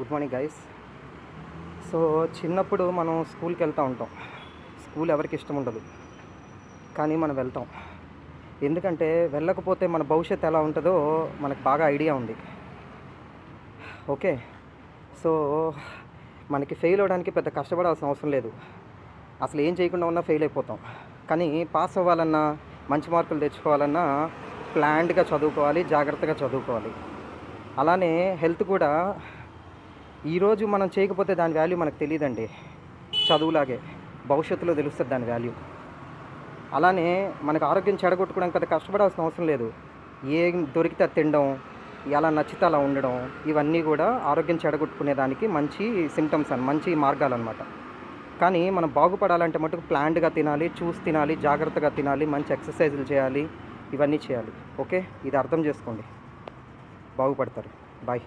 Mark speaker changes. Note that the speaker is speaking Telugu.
Speaker 1: Good morning guys. సో చిన్నప్పుడు మనం స్కూల్కి వెళ్తూ ఉంటాం. స్కూల్ ఎవరికి ఇష్టం ఉండదు, కానీ మనం వెళ్తాం. ఎందుకంటే వెళ్ళకపోతే మన భవిష్యత్తు ఎలా ఉంటుందో మనకు బాగా ఐడియా ఉంది. ఓకే, సో మనకి ఫెయిల్ అవ్వడానికి పెద్ద కష్టపడాల్సిన అవసరం లేదు. అసలు ఏం చేయకుండా ఉన్నా ఫెయిల్ అయిపోతాం. కానీ పాస్ అవ్వాలన్నా, మంచి మార్కులు తెచ్చుకోవాలన్నా ప్లాన్డ్గా చదువుకోవాలి, జాగ్రత్తగా చదువుకోవాలి. అలానే హెల్త్ కూడా ఈరోజు మనం చేయకపోతే దాని వాల్యూ మనకు తెలియదండి. చదువులాగే భవిష్యత్తులో తెలుస్తుంది దాని వాల్యూ. అలానే మనకు ఆరోగ్యం చెడగొట్టుకోవడానికి పెద్ద కష్టపడాల్సిన అవసరం లేదు. ఏం దొరికితే తినడం, ఎలా నచ్చితే అలా ఉండడం, ఇవన్నీ కూడా ఆరోగ్యం చెడగొట్టుకునే దానికి మంచి సిమ్టమ్స్ మంచి మార్గాలు అనమాట. కానీ మనం బాగుపడాలంటే మటుకు ప్లాన్డ్గా తినాలి, చూసి తినాలి, జాగ్రత్తగా తినాలి, మంచి ఎక్సర్సైజులు చేయాలి, ఇవన్నీ చేయాలి. ఓకే, ఇది అర్థం చేసుకోండి, బాగుపడతారు. బాయ్.